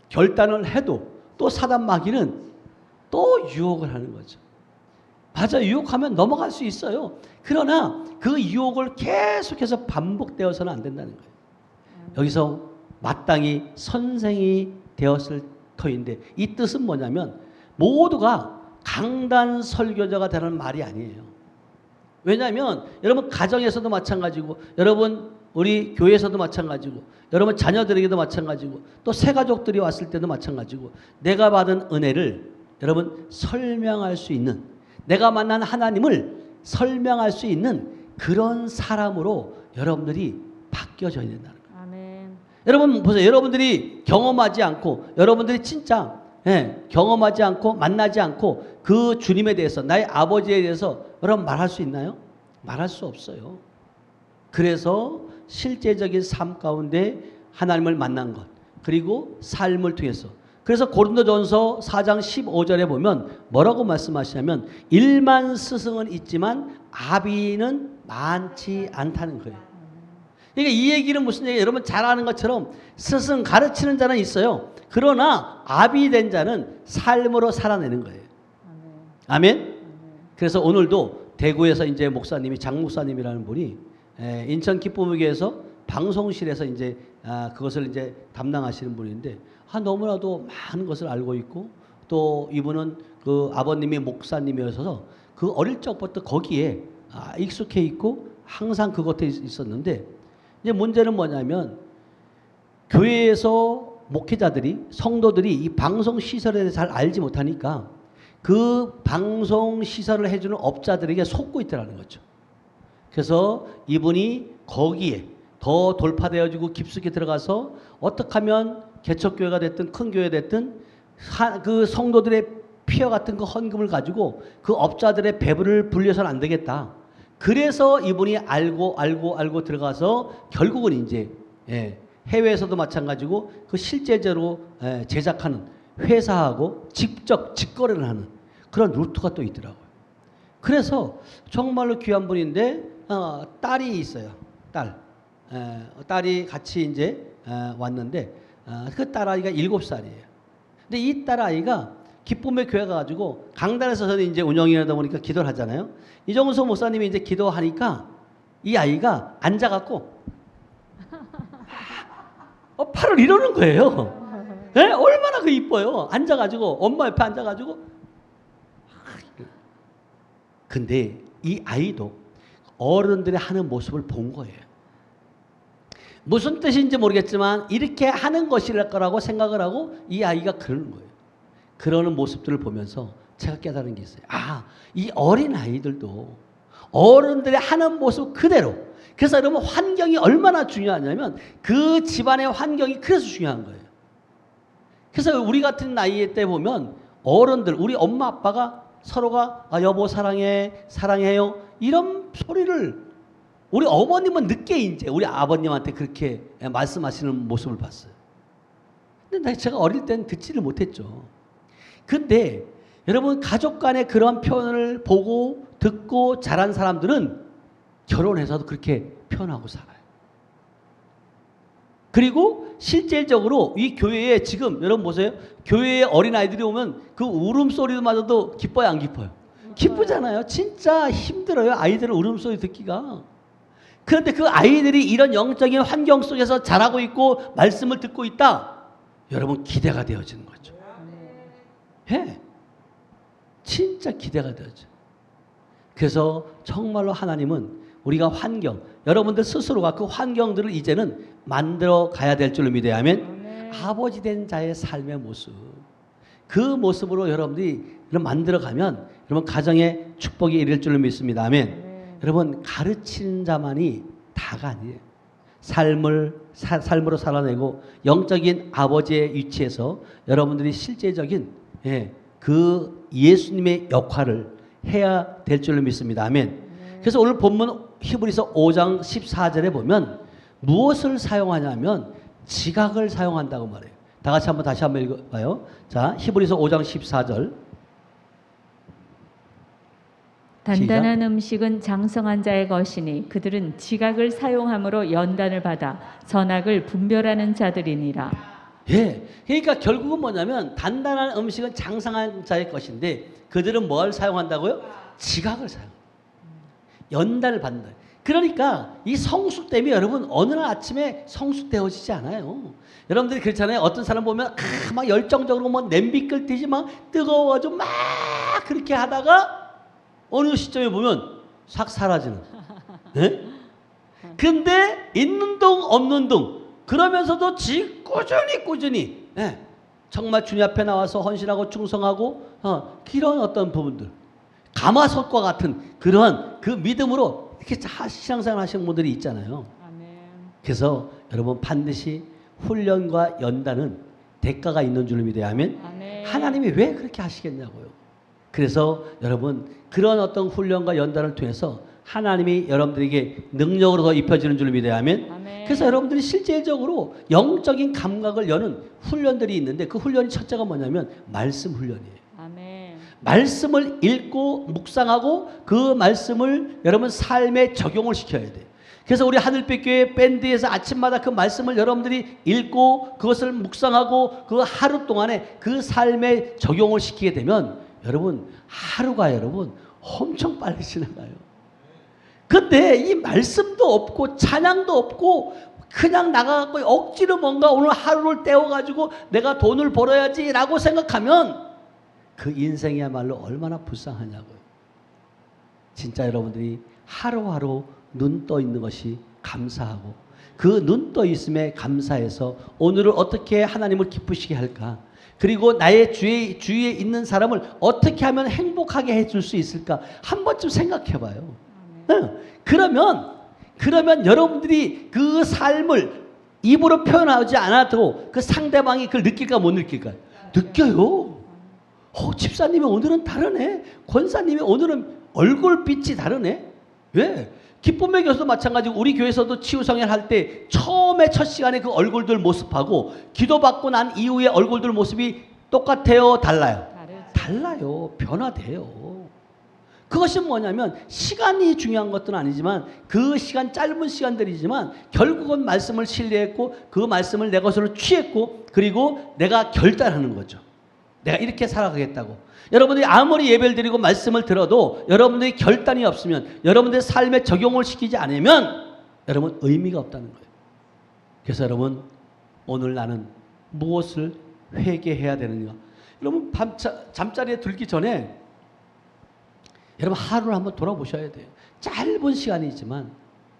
결단을 해도 또 사단 마귀는 또 유혹을 하는 거죠. 맞아요. 유혹하면 넘어갈 수 있어요. 그러나 그 유혹을 계속해서 반복되어서는 안 된다는 거예요. 여기서 마땅히 선생이 되었을 터인데, 이 뜻은 뭐냐면 모두가 강단 설교자가 되는 말이 아니에요. 왜냐하면 여러분 가정에서도 마찬가지고, 여러분 우리 교회에서도 마찬가지고, 여러분 자녀들에게도 마찬가지고, 또 새가족들이 왔을 때도 마찬가지고, 내가 받은 은혜를 여러분 설명할 수 있는, 내가 만난 하나님을 설명할 수 있는 그런 사람으로 여러분들이 바뀌어져야 된다는 거예요. 아멘. 여러분 보세요. 여러분들이 경험하지 않고, 여러분들이 진짜 경험하지 않고 만나지 않고 그 주님에 대해서, 나의 아버지에 대해서 여러분 말할 수 있나요? 말할 수 없어요. 그래서 실제적인 삶 가운데 하나님을 만난 것, 그리고 삶을 통해서, 그래서 고린도전서 4장 15절에 보면 뭐라고 말씀하시냐면 일만 스승은 있지만 아비는 많지 않다는 거예요. 그러니까 이 얘기는 무슨 얘기예요? 여러분 잘 아는 것처럼 스승 가르치는 자는 있어요. 그러나 아비 된 자는 삶으로 살아내는 거예요. 아멘. 그래서 오늘도 대구에서 이제 목사님이 장 목사님이라는 분이 인천 기쁨교회에서 방송실에서 이제 그것을 이제 담당하시는 분인데 너무나도 많은 것을 알고 있고 또 이분은 그 아버님이 목사님이어서 그 어릴 적부터 거기에 익숙해 있고 항상 그곳에 있었는데 이제 문제는 뭐냐면 교회에서 목회자들이 성도들이 이 방송 시설에 대해서 잘 알지 못하니까 그 방송 시설을 해주는 업자들에게 속고 있다는 거죠. 그래서 이분이 거기에 더 돌파되어지고 깊숙이 들어가서 어떻게 하면 개척교회가 됐든 큰 교회 됐든 그 성도들의 피와 같은 그 헌금을 가지고 그 업자들의 배부를 불려서는 안 되겠다. 그래서 이분이 알고 들어가서 결국은 이제 해외에서도 마찬가지고 그 실제적으로 제작하는 회사하고 직접 직거래를 하는 그런 루트가 또 있더라고요. 그래서 정말로 귀한 분인데 딸이 있어요. 딸이 같이 이제 왔는데 그 딸아이가 7살이에요. 근데 이 딸아이가 기쁨의 교회 가가지고 강단에서 저는 이제 운영이라다 보니까 기도를 하잖아요. 이정수 목사님이 이제 기도하니까 이 아이가 앉아갖고 팔을 이러는 거예요. 네? 얼마나 그 이뻐요. 앉아가지고 엄마 옆에 앉아가지고. 근데 이 아이도 어른들이 하는 모습을 본 거예요. 무슨 뜻인지 모르겠지만 이렇게 하는 것일 거라고 생각을 하고 이 아이가 그러는 거예요. 그러는 모습들을 보면서 제가 깨달은 게 있어요. 이 어린 아이들도 어른들이 하는 모습 그대로. 그래서 여러분 환경이 얼마나 중요하냐면 그 집안의 환경이 그래서 중요한 거예요. 그래서 우리 같은 나이 때 보면 어른들, 우리 엄마 아빠가 서로가 여보 사랑해, 사랑해요 이런 소리를 우리 어머님은 늦게 이제 우리 아버님한테 그렇게 말씀하시는 모습을 봤어요. 근데 제가 어릴 때는 듣지를 못했죠. 근데 여러분 가족 간의 그런 표현을 보고 듣고 자란 사람들은 결혼해서도 그렇게 표현하고 살아요. 그리고 실질적으로 이 교회에 지금 여러분 보세요. 교회에 어린아이들이 오면 그 울음소리마저도 기뻐요 안 기뻐요? 기쁘잖아요. 진짜 힘들어요. 아이들의 울음소리 듣기가. 그런데 그 아이들이 이런 영적인 환경 속에서 자라고 있고 말씀을 듣고 있다. 여러분 기대가 되어지는 거죠. 진짜 기대가 되어져. 그래서 정말로 하나님은 우리가 환경, 여러분들 스스로가 그 환경들을 이제는 만들어 가야 될 줄로 믿어야 하면 아버지 된 자의 삶의 모습, 그 모습으로 여러분들이 만들어 가면 여러분 가정에 축복이 이를 줄로 믿습니다. 아멘. 여러분 가르치는 자만이 다가 아니에요. 삶으로 살아내고 영적인 아버지의 위치에서 여러분들이 실제적인 그 예수님의 역할을 해야 될 줄로 믿습니다. 아멘. 그래서 오늘 본문 히브리서 5장 14절에 보면 무엇을 사용하냐면 지각을 사용한다고 말해요. 다 같이 다시 한번 읽어봐요. 자, 히브리서 5장 14절. 단단한 음식은 장성한 자의 것이니 그들은 지각을 사용함으로 연단을 받아 선악을 분별하는 자들이니라. 그러니까 결국은 뭐냐면 단단한 음식은 장성한 자의 것인데 그들은 뭘 사용한다고요? 지각을 사용. 연단을 받는다. 그러니까 이 성숙됨이 여러분 어느 날 아침에 성숙되어지지 않아요. 여러분들이 그렇잖아요. 어떤 사람 보면 막 열정적으로 뭐 냄비 끓듯이 막 뜨거워가지고 막 그렇게 하다가 어느 시점에 보면 싹 사라지는. 근데 있는 동 없는 동 그러면서도 꾸준히 정말 주님 앞에 나와서 헌신하고 충성하고 이런 어떤 부분들 가마솥과 같은 그러한 그 믿음으로 이렇게 신앙생활 하시는 분들이 있잖아요. 그래서 여러분 반드시 훈련과 연단은 대가가 있는 줄 믿어야 하면 하나님이 왜 그렇게 하시겠냐고요. 그래서 여러분 그런 어떤 훈련과 연단을 통해서 하나님이 여러분들에게 능력으로 더 입혀지는 줄 믿어야 하면. 아멘. 그래서 여러분들이 실질적으로 영적인 감각을 여는 훈련들이 있는데 그 훈련이 첫째가 뭐냐면 말씀 훈련이에요. 아멘. 말씀을 읽고 묵상하고 그 말씀을 여러분 삶에 적용을 시켜야 돼요. 그래서 우리 하늘빛 교회 밴드에서 아침마다 그 말씀을 여러분들이 읽고 그것을 묵상하고 그 하루 동안에 그 삶에 적용을 시키게 되면 여러분 하루가 여러분 엄청 빨리 지나가요. 근데 이 말씀도 없고 찬양도 없고 그냥 나가갖고 억지로 뭔가 오늘 하루를 때워가지고 내가 돈을 벌어야지라고 생각하면 그 인생이야말로 얼마나 불쌍하냐고요. 진짜 여러분들이 하루하루 눈 떠 있는 것이 감사하고 그 눈 떠 있음에 감사해서 오늘을 어떻게 하나님을 기쁘시게 할까? 그리고 나의 주위에 있는 사람을 어떻게 하면 행복하게 해줄 수 있을까? 한 번쯤 생각해 봐요. 그러면 여러분들이 그 삶을 입으로 표현하지 않아도 그 상대방이 그걸 느낄까 못 느낄까요? 느껴요. 집사님이 오늘은 다르네. 권사님이 오늘은 얼굴빛이 다르네. 왜? 기쁨의 교회도 마찬가지고 우리 교회에서도 치유성연 할 때 처음에 첫 시간에 그 얼굴들 모습하고 기도받고 난 이후에 얼굴들 모습이 똑같아요? 달라요? 달라요. 변화돼요. 그것이 뭐냐면 시간이 중요한 것은 아니지만 그 시간 짧은 시간들이지만 결국은 말씀을 신뢰했고 그 말씀을 내 것으로 취했고 그리고 내가 결단하는 거죠. 내가 이렇게 살아가겠다고. 여러분들이 아무리 예배를 드리고 말씀을 들어도 여러분들이 결단이 없으면 여러분들의 삶에 적용을 시키지 않으면 여러분 의미가 없다는 거예요. 그래서 여러분 오늘 나는 무엇을 회개해야 되느냐. 여러분 잠자리에 들기 전에 여러분 하루를 한번 돌아보셔야 돼요. 짧은 시간이지만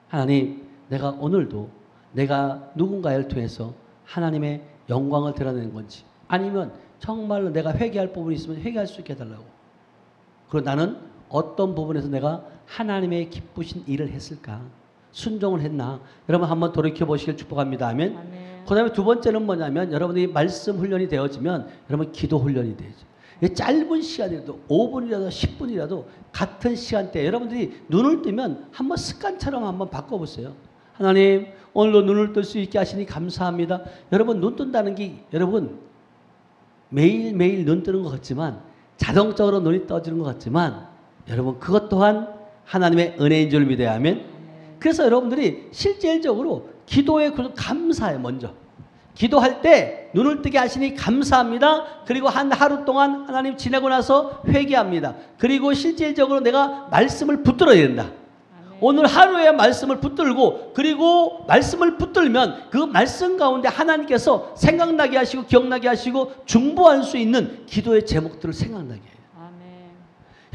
하나님 내가 오늘도 내가 누군가를 통해서 하나님의 영광을 드러내는 건지 아니면 정말로 내가 회개할 부분이 있으면 회개할 수 있게 해달라고. 그리고 나는 어떤 부분에서 내가 하나님의 기쁘신 일을 했을까? 순종을 했나? 여러분 한번 돌이켜보시길 축복합니다. 아멘. 그 다음에 두 번째는 뭐냐면 여러분이 말씀 훈련이 되어지면 여러분 기도 훈련이 되죠. 짧은 시간이라도 5분이라도 10분이라도 같은 시간대에 여러분들이 눈을 뜨면 한번 습관처럼 한번 바꿔보세요. 하나님 오늘도 눈을 뜰 수 있게 하시니 감사합니다. 여러분 눈 뜬다는 게 여러분 매일매일 눈 뜨는 것 같지만 자동적으로 눈이 떠지는 것 같지만 여러분 그것 또한 하나님의 은혜인 줄 믿어야 하면. 그래서 여러분들이 실질적으로 기도에 감사해. 먼저 기도할 때 눈을 뜨게 하시니 감사합니다. 그리고 한 하루 동안 하나님 지내고 나서 회개합니다. 그리고 실질적으로 내가 말씀을 붙들어야 된다. 오늘 하루에 말씀을 붙들고 그리고 말씀을 붙들면 그 말씀 가운데 하나님께서 생각나게 하시고 기억나게 하시고 중보할 수 있는 기도의 제목들을 생각나게 해요. 아멘.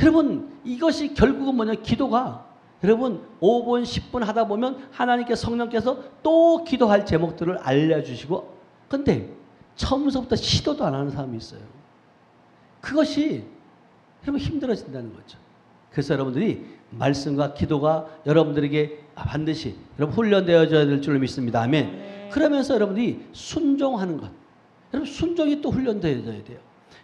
여러분 이것이 결국은 뭐냐. 기도가 여러분 5분 10분 하다 보면 하나님께 성령께서 또 기도할 제목들을 알려주시고 근데 처음부터 시도도 안 하는 사람이 있어요. 그것이 여러분 힘들어진다는 거죠. 그래서 여러분들이 말씀과 기도가 여러분들에게 반드시 여러분 훈련되어져야 될 줄로 믿습니다. 아멘. 네. 그러면서 여러분들이 순종하는 것. 여러분 순종이 또 훈련되어져야 돼요.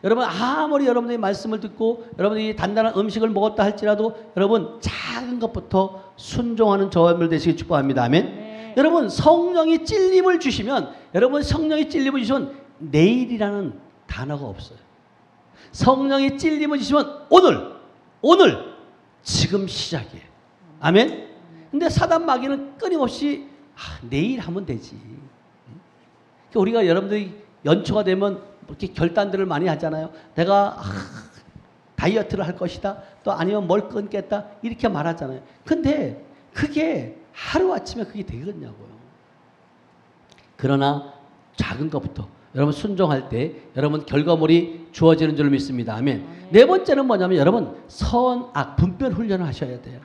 여러분 아무리 여러분들이 말씀을 듣고 여러분들이 단단한 음식을 먹었다 할지라도 여러분 작은 것부터 순종하는 저와 여러분들 되시길 축복합니다. 아멘. 네. 여러분 성령이 찔림을 주시면 여러분 성령이 찔림을 주시면 내일이라는 단어가 없어요. 성령이 찔림을 주시면 오늘 지금 시작이에요. 아멘. 근데 사단 마귀는 끊임없이 내일 하면 되지. 우리가 여러분들이 연초가 되면 이렇게 결단들을 많이 하잖아요. 내가 다이어트를 할 것이다. 또 아니면 뭘 끊겠다. 이렇게 말하잖아요. 근데 그게 하루아침에 그게 되겠냐고요. 그러나 작은 것부터 여러분 순종할 때 여러분 결과물이 주어지는 줄 믿습니다. 아멘. 네 번째는 뭐냐면 여러분 선악 분별 훈련을 하셔야 돼요.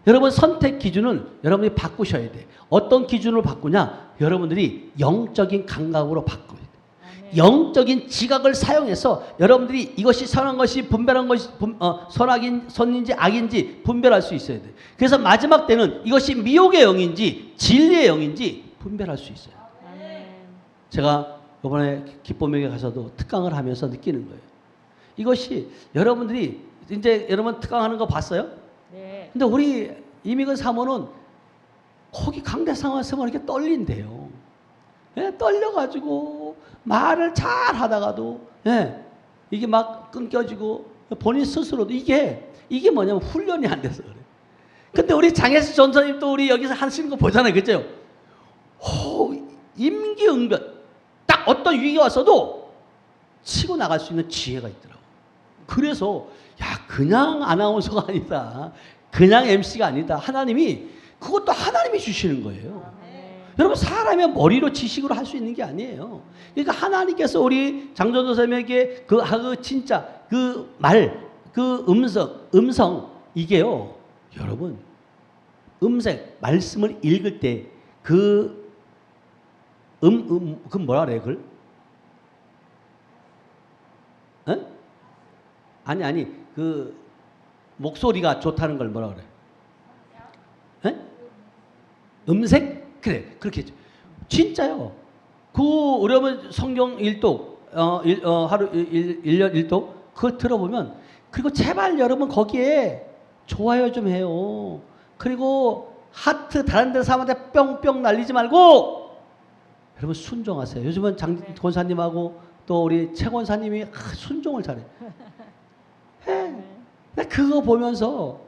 여러분 선택 기준을 여러분이 바꾸셔야 돼요. 어떤 기준으로 바꾸냐? 여러분들이 영적인 감각으로 바꿔야 돼요. 영적인 지각을 사용해서 여러분들이 이것이 선한 것이 분별한 것이 선인지 악인지 분별할 수 있어야 돼요. 그래서 마지막 때는 이것이 미혹의 영인지 진리의 영인지 분별할 수 있어요. 제가 이번에 기쁨에게 가서도 특강을 하면서 느끼는 거예요. 이것이 여러분들이 이제 여러분 특강하는 거 봤어요? 네. 근데 우리 이미근 사모는 거기 강대상에서 이렇게 떨린대요. 예, 떨려가지고 말을 잘 하다가도 예, 이게 막 끊겨지고 본인 스스로도 이게 뭐냐면 훈련이 안 돼서 그래. 근데 우리 장혜수 전사님 또 우리 여기서 하시는 거 보잖아요, 그죠? 임기응변 딱 어떤 위기가 왔어도 치고 나갈 수 있는 지혜가 있더라고. 그래서 야, 그냥 아나운서가 아니다, 그냥 MC가 아니다. 하나님이 그것도 하나님이 주시는 거예요. 여러분, 사람의 머리로 지식으로 할 수 있는 게 아니에요. 그러니까 하나님께서 우리 장전도사님에게 그 진짜 그 말, 그 음성 이게요, 여러분, 말씀을 읽을 때 그 뭐라 그래, 그걸? 어? 아니, 그 목소리가 좋다는 걸 뭐라 그래? 에? 음색? 그래, 그렇게 했죠. 진짜요. 여러분 성경 일독, 하루 1년 일독, 그걸 들어보면, 그리고 제발 여러분 거기에 좋아요 좀 해요. 그리고 하트 다른 데 사람한테 뿅뿅 날리지 말고 여러분 순종하세요. 요즘은 장 권사님하고 또 우리 최 권사님이 순종을 잘해. 그거 보면서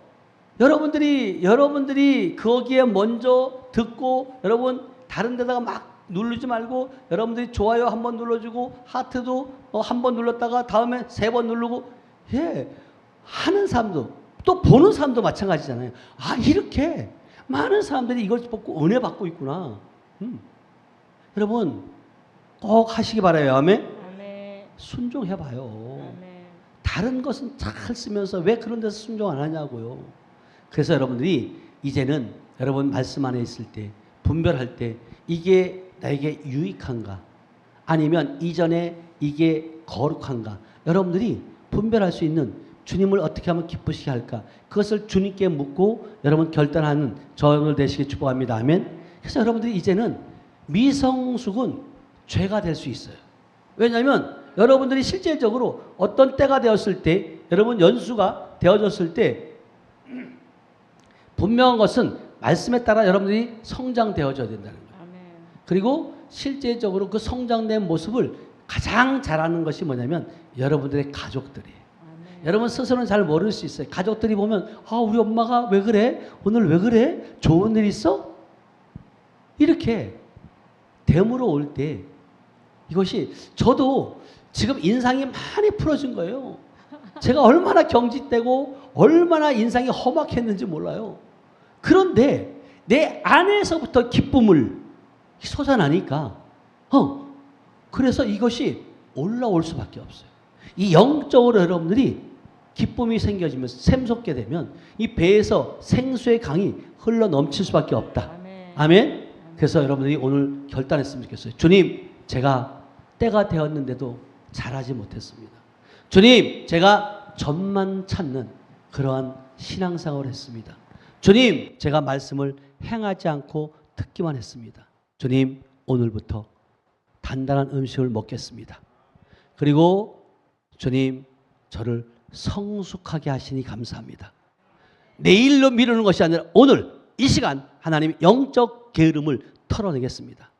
여러분들이 거기에 먼저 듣고, 여러분 다른 데다가 막 누르지 말고, 여러분들이 좋아요 한번 눌러주고, 하트도 한번 눌렀다가 다음에 3번 누르고, 예, 하는 사람도 또 보는 사람도 마찬가지잖아요. 아, 이렇게 많은 사람들이 이걸 보고 은혜 받고 있구나. 여러분 꼭 하시기 바라요. 아멘. 순종해봐요. 아멘. 다른 것은 잘 쓰면서 왜 그런 데서 순종 안 하냐고요. 그래서 여러분들이 이제는 여러분 말씀 안에 있을 때 분별할 때 이게 나에게 유익한가, 아니면 이전에 이게 거룩한가, 여러분들이 분별할 수 있는, 주님을 어떻게 하면 기쁘시게 할까, 그것을 주님께 묻고 여러분 결단하는 저 오늘 되시길 축복합니다. 아멘. 그래서 여러분들이 이제는 미성숙은 죄가 될 수 있어요. 왜냐하면 여러분들이 실제적으로 어떤 때가 되었을 때, 여러분 연수가 되어졌을 때 분명한 것은 말씀에 따라 여러분들이 성장되어져야 된다는 거예요. 아멘. 그리고 실제적으로 그 성장된 모습을 가장 잘하는 것이 뭐냐면 여러분들의 가족들이에요. 아멘. 여러분 스스로는 잘 모를 수 있어요. 가족들이 보면, 아, 우리 엄마가 왜 그래? 오늘 왜 그래? 좋은 일 있어? 이렇게 되물어 올 때, 이것이, 저도 지금 인상이 많이 풀어진 거예요. 제가 얼마나 경직되고 얼마나 인상이 험악했는지 몰라요. 그런데 내 안에서부터 기쁨을 솟아나니까 그래서 이것이 올라올 수밖에 없어요. 이 영적으로 여러분들이 기쁨이 생겨지면서 샘솟게 되면 이 배에서 생수의 강이 흘러 넘칠 수밖에 없다. 아멘. 아멘. 그래서 여러분들이 오늘 결단했으면 좋겠어요. 주님, 제가 때가 되었는데도 잘하지 못했습니다. 주님, 제가 전만 찾는 그러한 신앙생활을 했습니다. 주님, 제가 말씀을 행하지 않고 듣기만 했습니다. 주님, 오늘부터 단단한 음식을 먹겠습니다. 그리고 주님, 저를 성숙하게 하시니 감사합니다. 내일로 미루는 것이 아니라 오늘 이 시간 하나님 영적 게으름을 털어내겠습니다.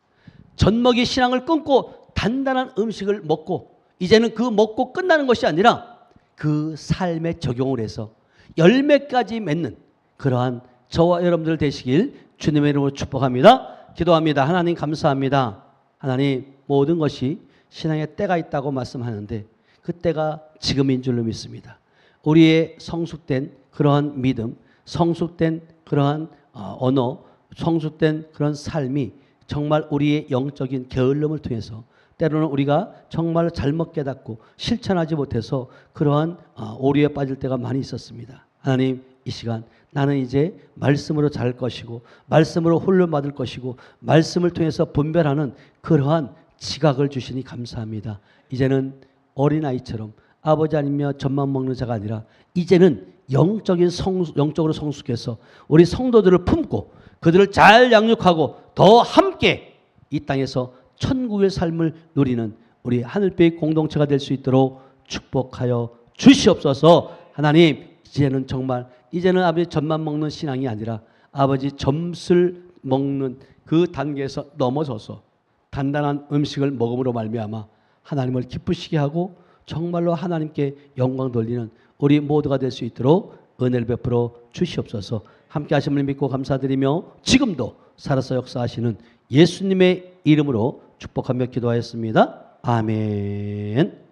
젖먹이 신앙을 끊고 단단한 음식을 먹고, 이제는 그 먹고 끝나는 것이 아니라 그 삶에 적용을 해서 열매까지 맺는 그러한 저와 여러분들 되시길 주님의 이름으로 축복합니다. 기도합니다. 하나님 감사합니다. 하나님, 모든 것이 신앙의 때가 있다고 말씀하는데 그 때가 지금인 줄로 믿습니다. 우리의 성숙된 그러한 믿음, 성숙된 그러한 언어, 성숙된 그런 삶이 정말 우리의 영적인 게을름을 통해서 때로는 우리가 정말 잘못 깨닫고 실천하지 못해서 그러한 오류에 빠질 때가 많이 있었습니다. 하나님, 이 시간 나는 이제 말씀으로 잘 것이고 말씀으로 훈련받을 것이고 말씀을 통해서 분별하는 그러한 지각을 주시니 감사합니다. 이제는 어린아이처럼 아버지 아니며 젖만 먹는 자가 아니라 이제는 영적으로 성숙해서 우리 성도들을 품고 그들을 잘 양육하고 더 함께 이 땅에서 천국의 삶을 누리는 우리 하늘빛 공동체가 될 수 있도록 축복하여 주시옵소서. 하나님, 이제는 정말 이제는 아버지 젖만 먹는 신앙이 아니라 아버지 점술 먹는 그 단계에서 넘어져서 단단한 음식을 먹음으로 말미암아 하나님을 기쁘시게 하고 정말로 하나님께 영광 돌리는 우리 모두가 될 수 있도록 은혜를 베풀어 주시옵소서. 함께 하심을 믿고 감사드리며 지금도 살아서 역사하시는 예수님의 이름으로 축복하며 기도하였습니다. 아멘.